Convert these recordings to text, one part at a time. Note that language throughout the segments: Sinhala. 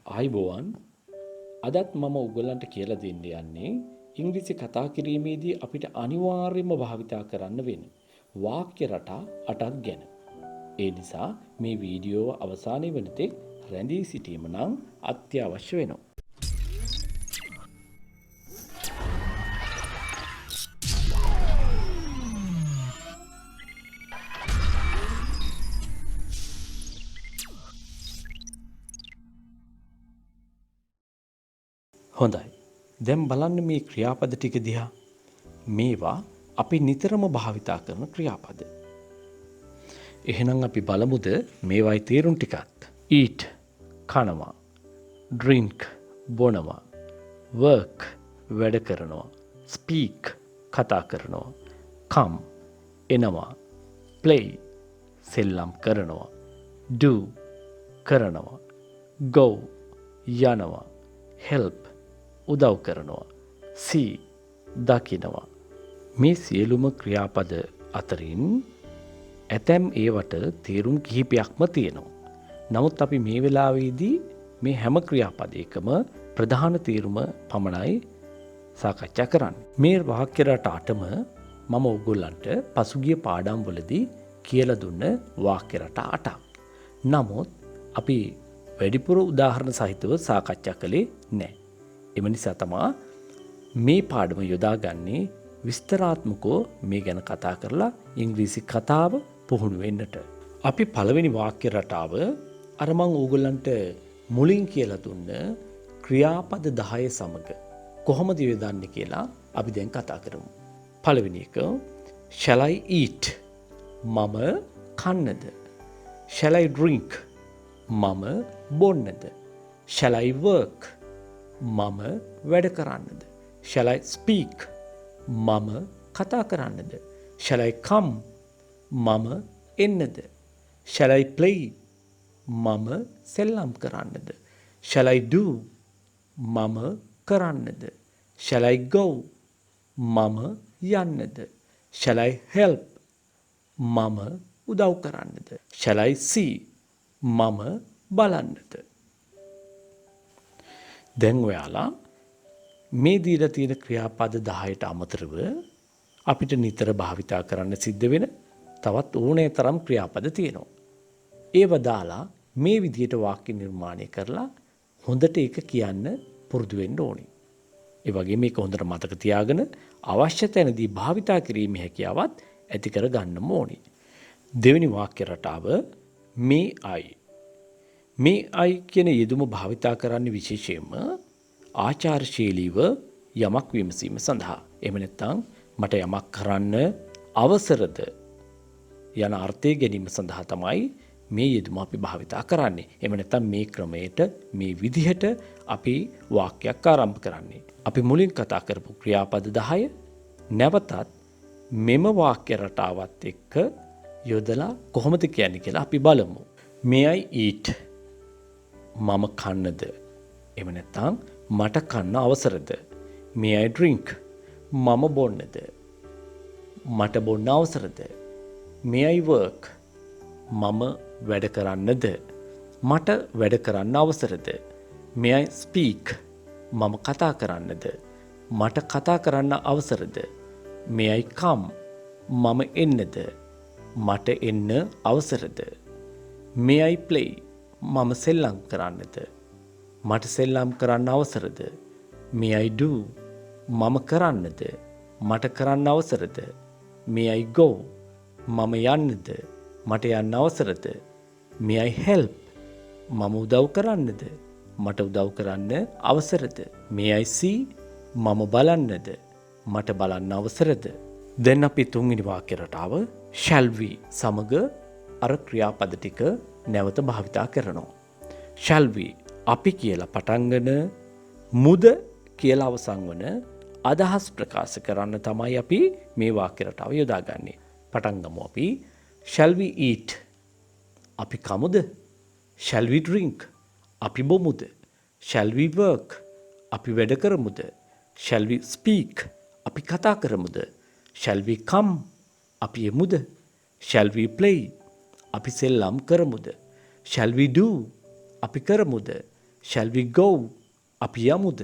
ආයිබෝවන් අදත් මම ඔයගලන්ට කියලා දෙන්න යන්නේ ඉංග්‍රීසි කතා කිරීමේදී අපිට අනිවාර්යයෙන්ම භාවිතා කරන්න වෙන වාක්‍ය රටා 8ක් ගැන. ඒ නිසා මේ වීඩියෝව අවසානයේ වෙනතෙක් රැඳී සිටීම නම් අත්‍යවශ්‍ය වෙනවා. හොඳයි. දැන් බලන්න මේ ක්‍රියාපද ටික දිහා. මේවා අපි නිතරම භාවිතා කරන ක්‍රියාපද. එහෙනම් අපි බලමුද මේවායි තේරුම් ටිකත්. eat කනවා, drink බොනවා, work වැඩ කරනවා, speak කතා කරනවා, come එනවා, play සෙල්ලම් කරනවා, do කරනවා, go යනවා, help උදව් කරනවා, see දකිනවා. මේ සියලුම ක්‍රියාපද අතරින් ඇතැම් ඒවට තේරුම් කිහිපයක්ම තියෙනවා. නමුත් අපි මේ වෙලාවේදී මේ හැම ක්‍රියාපදයකම ප්‍රධාන තේරුම පමණයි සාකච්ඡා කරන්නේ. මේ වාක්‍ය රටාටම මම ඔයගොල්ලන්ට පසුගිය පාඩම්වලදී කියලා දුන්න වාක්‍ය රටා 8ක්. නමුත් අපි වැඩිපුර උදාහරණ සහිතව සාකච්ඡා කළේ නැහැ. එම නිසා තමයි මේ පාඩම යොදාගන්නේ විස්තරාත්මකව මේ ගැන කතා කරලා ඉංග්‍රීසි කතාව පුහුණු වෙන්නට. අපි පළවෙනි වාක්‍ය රටාව අර මම ඕගොල්ලන්ට මුලින් කියලා දුන්න ක්‍රියාපද 10 සමග කොහොමද යොදන්නේ කියලා අපි දැන් කතා කරමු. පළවෙනි එක shall I eat මම කන්නද? shall I drink මම බොන්නද? shall I work මම වැඩ කරන්නද? shall I speak මම කතා කරන්නද? shall I come මම එන්නද? shall I play මම සෙල්ලම් කරන්නද? shall I do මම කරන්නද? shall I go මම යන්නද? shall I help මම උදව් කරන්නද? shall I see මම බලන්නද? දැන් ඔයාලා මේ දීලා තියෙන ක්‍රියාපද 10ට අමතරව අපිට නිතර භාවිතා කරන්න සිද්ධ වෙන තවත් ඕනෑ තරම් ක්‍රියාපද තියෙනවා. ඒව දාලා මේ විදිහට වාක්‍ය නිර්මාණය කරලා හොඳට ඒක කියන්න පුරුදු වෙන්න ඕනේ. ඒ වගේ මේක හොඳට මතක තියාගෙන අවශ්‍ය තැනදී භාවිතා කිරීමේ හැකියාවත් ඇති කර ගන්නම ඕනේ. දෙවෙනි වාක්‍ය රටාව මේ අයි. මේ අයි කියන යෙදුම භාවිතා කරන්නේ විශේෂයෙන්ම ආචාරශීලීව යමක් විමසීම සඳහා. එහෙම නැත්නම් මට යමක් කරන්න අවසරද යන අර්ථය ගැනීම සඳහා තමයි මේ යෙදුම අපි භාවිතා කරන්නේ. එහෙම නැත්නම් මේ ක්‍රමයට මේ විදිහට අපි වාක්‍යයක් ආරම්භ කරන්නේ. අපි මුලින් කතා කරපු ක්‍රියාපද 10 නැවතත් මෙම වාක්‍ය රටාවත් එක්ක යොදලා කොහොමද කියන්නේ කියලා අපි බලමු. May I eat මම කන්නද? එහෙම නැත්නම් මට කන්න අවසරද? May I drink මම බොන්නද? මට බොන්න අවසරද? May I work මම වැඩ කරන්නද? මට වැඩ කරන්න අවසරද? May I speak මම කතා කරන්නද? මට කතා කරන්න අවසරද? May I come මම එන්නද? මට එන්න අවසරද? May I play මම සෙල්ලම් කරන්නද? මට සෙල්ලම් කරන්න අවසරද? May I do මම කරන්නද? මට කරන්න අවසරද? May I go මම යන්නද? මට යන්න අවසරද? May I help මම උදව් කරන්නද? මට උදව් කරන්න අවසරද? May I see මම බලන්නද? මට බලන්න අවසරද? දැන් අපි තුන්වෙනි වාක්‍ය රටාව shall we සමග අර ක්‍රියාපද ටික නැවත භාවිතා කරනවා. shall we අපි කියලා පටන්ගෙන මුද කියලා අවසන් වන අදහස් ප්‍රකාශ කරන්න තමයි අපි මේ වාක්‍ය රටාව යොදාගන්නේ. පටන් ගමු අපි. shall we eat අපි කමුද? shall we drink අපි බොමුද? shall we work අපි වැඩ කරමුද? shall we speak අපි කතා කරමුද? shall we come අපි එමුද? shall we play අපි සෙල්ලම් කරමුද? shall we do අපි කරමුද? Shall we go? අපි යමුද?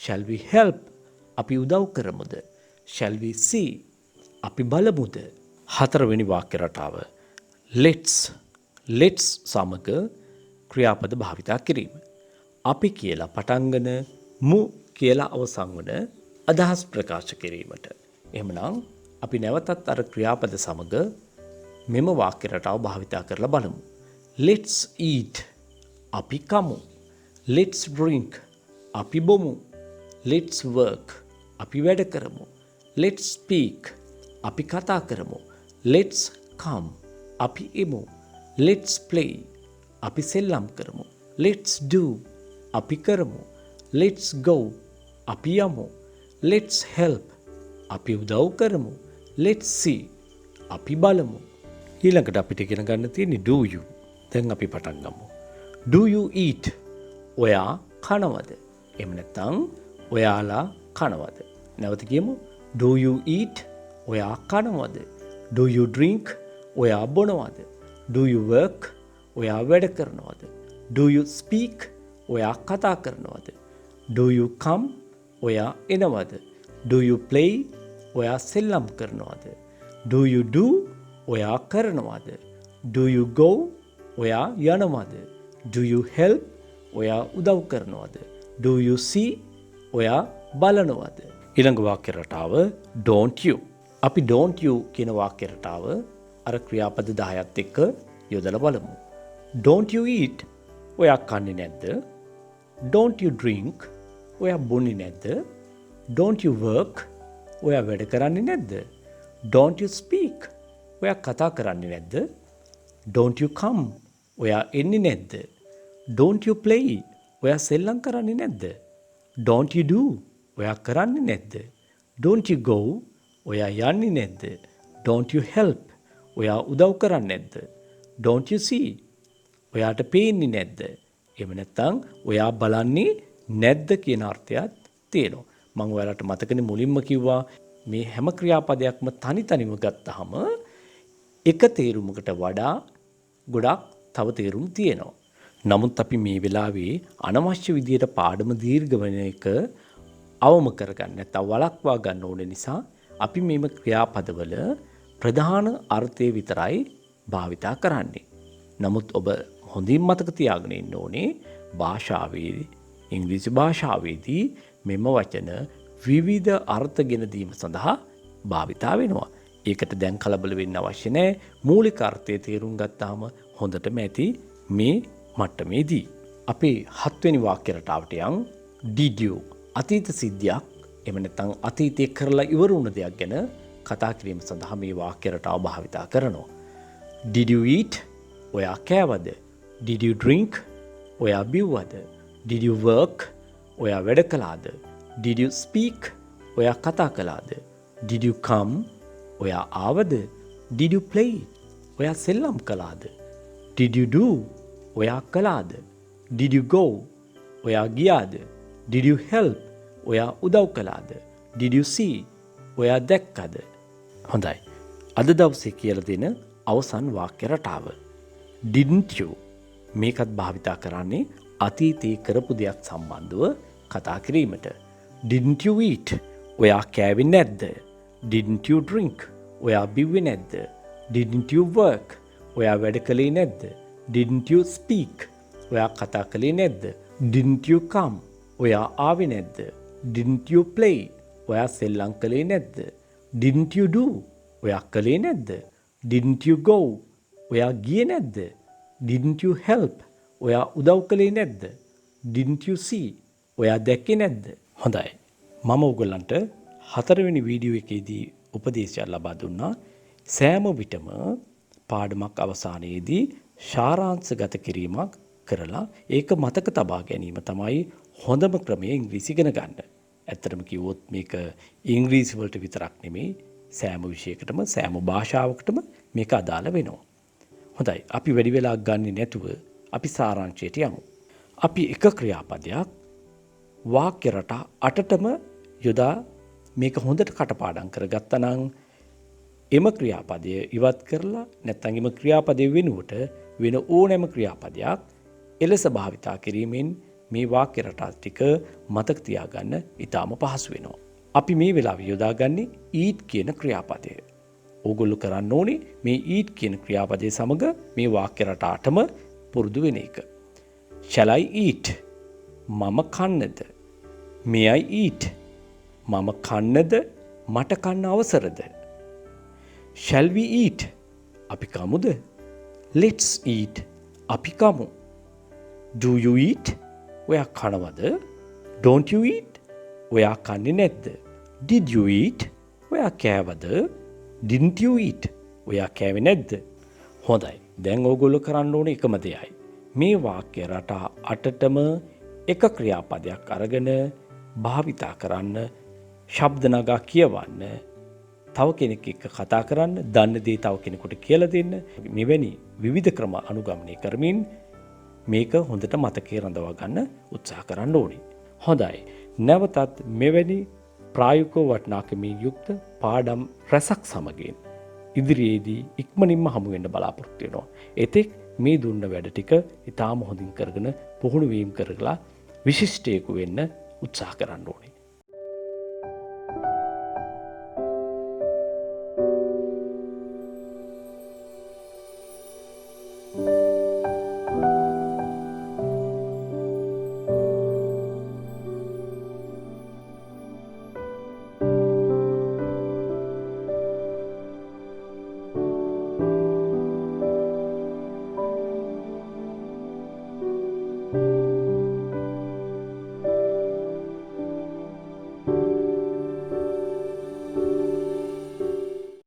Shall we help? අපි උදව් කරමුද? Shall we see? අපි බලමුද? හතරවෙනි වාක්‍ය රටාව. let's සමග ක්‍රියාපද භාවිතා කිරීම. අපි කියලා පටන්ගෙන මු කියලා අවසන් වන අදහස් ප්‍රකාශ කිරීමට. එහෙමනම් අපි නැවතත් අර ක්‍රියාපද සමග මෙම වාක්‍ය රටාව භාවිතා කරලා බලමු. Let's eat. අපි කමු. Let's drink. අපි බොමු. Let's work. අපි වැඩ කරමු. Let's speak. අපි කතා කරමු. Let's come. අපි එමු. Let's play. අපි සෙල්ලම් කරමු. Let's do. අපි කරමු. Let's go. අපි යමු. Let's help. අපි උදව් කරමු. Let's see. අපි බලමු. ඊළඟට අපිට ඉගෙන ගන්න තියෙන්නේ do you. දැන් අපි පටන් ගමු. Do you eat? ඔයා කනවද? එහෙම නැත්නම් ඔයාලා කනවද? නැවත කියමු. Do you eat? ඔයා කනවද? Do you drink? ඔයා බොනවද? Do you work? ඔයා වැඩ කරනවද? Do you speak? ඔයා කතා කරනවද? Do you come? ඔයා එනවද? Do you play? ඔයා සෙල්ලම් කරනවද? Do you do? ඔයා කරනවද? Do you go? ඔයා යනවද? Do you help? ඔයා උදව් කරනවද? Do you see? ඔයා බලනවද? ඊළඟ වාක්‍ය රටාව don't you. අපි don't you කියන වාක්‍ය රටාව අර ක්‍රියාපද 10ත් එක්ක යොදලා බලමු. Don't you eat? ඔයා කන්නේ නැද්ද? Don't you drink? ඔයා බොන්නේ නැද්ද? Don't you work? ඔයා වැඩ කරන්නේ නැද්ද? Don't you speak? ඔයා කතා කරන්නේ නැද්ද? Don't you come? ඔයා එන්නේ නැද්ද? Don't you play? ඔයා සෙල්ලම් කරන්නේ නැද්ද? Don't you do? ඔයා කරන්නේ නැද්ද? Don't you go? ඔයා යන්නේ නැද්ද? Don't you help? ඔයා උදව් කරන්නේ නැද්ද? Don't you see? ඔයාට පේන්නේ නැද්ද? එහෙම නැත්නම් ඔයා බලන්නේ නැද්ද කියන අර්ථයක් තියෙනවා. මම ඔයාලට මතකනේ මුලින්ම කිව්වා මේ හැම ක්‍රියාපදයක්ම තනිතනිව ගත්තාම එක තේරුමකට වඩා ගොඩක් තව තේරුම් තියෙනවා. නමුත් අපි මේ වෙලාවේ අනවශ්‍ය විදියට පාඩම දීර්ඝ වෙන එක අවම කරගන්න නැත්නම් වළක්වා ගන්න ඕන නිසා අපි මේම ක්‍රියාපදවල ප්‍රධාන අර්ථය විතරයි භාවිතා කරන්නේ. නමුත් ඔබ හොඳින් මතක තියාගෙන ඉන්න ඕනේ භාෂාවේ ඉංග්‍රීසි භාෂාවේදී මෙම වචන විවිධ අර්ථ ගෙන දීම සඳහා භාවිතා වෙනවා. ඒකට දැන් කලබල වෙන්න අවශ්‍ය නැහැ. මූලික අර්ථය තේරුම් ගත්තාම හොඳටම ඇති මේ මට්ටමේදී. අපි 7 වෙනි වාක්‍ය රටාවට යන් did you අතීත සිද්ධියක් එහෙම නැත්නම් අතීතයේ කරලා ඉවර වුණ දෙයක් ගැන කතා කිරීම සඳහා මේ වාක්‍ය රටාව භාවිතා කරනවා. Did you eat? ඔයා කෑවද? Did you drink? ඔයා බිව්වද? Did you work? ඔයා වැඩ කළාද? Did you speak? ඔයා කතා කළාද? Did you come? ඔයා ආවද? Did you play? ඔයා සෙල්ලම් කළාද? Did you do? ඔයා කළාද? Did you go? ඔයා ගියාද? Did you help? ඔයා උදව් කළාද? Did you see? ඔයා දැක්කද? හොඳයි. අද දවසේ කියලා දෙන අවසන් වාක්‍ය රටාව. Didn't you? මේකත් භාවිතා කරන්නේ අතීතයේ කරපු දෙයක් සම්බන්ධව කතා කිරීමට. Didn't you eat? ඔයා කෑවේ නැද්ද? Didn't you drink? ඔයා බිව්වේ නැද්ද? Didn't you work? ඔයා වැඩ කළේ නැද්ද? Didn't you speak? ඔයා කතා කළේ නැද්ද? Didn't you come? ඔයා ආවේ නැද්ද? Didn't you play? ඔයා සෙල්ලම් කළේ නැද්ද? Didn't you do? ඔයා කළේ නැද්ද? Didn't you go? ඔයා ගියේ නැද්ද? Didn't you help? ඔයා උදව් කළේ නැද්ද? Didn't you see? ඔයා දැක්කේ නැද්ද? හොඳයි. මම ඔයගලන්ට 4 වෙනි වීඩියෝ එකේදී උපදේශයක් ලබා දුන්නා. සෑම විටම පාඩමක් අවසානයේදී සාරාංශගත කිරීමක් කරලා ඒක මතක තබා ගැනීම තමයි හොඳම ක්‍රමය ඉංග්‍රීසි ඉගෙන ගන්න. ඇත්තටම කිව්වොත් මේක ඉංග්‍රීසි වලට විතරක් නෙමෙයි සෑම විෂයකටම සෑම භාෂාවකටම මේක අදාළ වෙනවා. හොඳයි. අපි වැඩි වෙලාවක් ගන්නේ නැතුව අපි සාරාංශයට යමු. අපි එක ක්‍රියාපදයක් වාක්‍ය රටා 8ටම යොදා මේක හොඳට කටපාඩම් කරගත්තා නම් එම ක්‍රියාපදය ඉවත් කරලා නැත්නම් එම ක්‍රියාපදයේ වෙනුවට වෙන ඕනෑම ක්‍රියාපදයක් එලෙස භාවිතා කිරීමෙන් මේ වාක්‍ය රටා ටික මතක තියාගන්න ඉතාම පහසු වෙනවා. අපි මේ වෙලාවේ යොදාගන්නේ eat කියන ක්‍රියාපදය. ඕගොල්ලෝ කරන්න ඕනේ මේ eat කියන ක්‍රියාපදයේ සමග මේ වාක්‍ය රටාටම පුරුදු වෙන එක. Shall I eat? මම කන්නද? May I eat? මම කන්නද? මට කන්න අවසරද? Shall we eat? අපි කමුද? Let's eat. අපි කමු. Do you eat? ඔයා කනවද? Don't you eat? ඔයා කන්නේ නැද්ද? Did you eat? ඔයා කෑවද? Didn't you eat? ඔයා කෑවේ නැද්ද? හොඳයි. දැන් ඕගොල්ලෝ කරන්න ඕනේ එකම දෙයයි. මේ වාක්‍ය රටා 8ටම එක ක්‍රියාපදයක් අරගෙන භාවිතා කරන්න, ශබ්ද නගා කියවන්න, තව කෙනෙක් එක්ක කතා කරන්න, දන්න දේ තව කෙනෙකුට කියලා දෙන්න. මෙවැනි විවිධ ක්‍රම අනුගමනය කරමින් මේක හොඳට මතකයේ රඳවා ගන්න උත්සාහ කරන්න ඕනේ. හොඳයි. නැවතත් මෙවැනි ප්‍රායෝගික වටිනාකමින් යුක්ත පාඩම් රසක් සමගින් ඉදිරියේදී ඉක්මනින්ම හමු වෙන්න බලාපොරොත්තු වෙනවා. එතෙක් මේ දුන්න වැඩ ටික ඉතාම හොඳින් කරගෙන පුහුණු වීම කරලා විශිෂ්ටයෙකු වෙන්න උත්සාහ කරන්න ඕනේ. Thank you.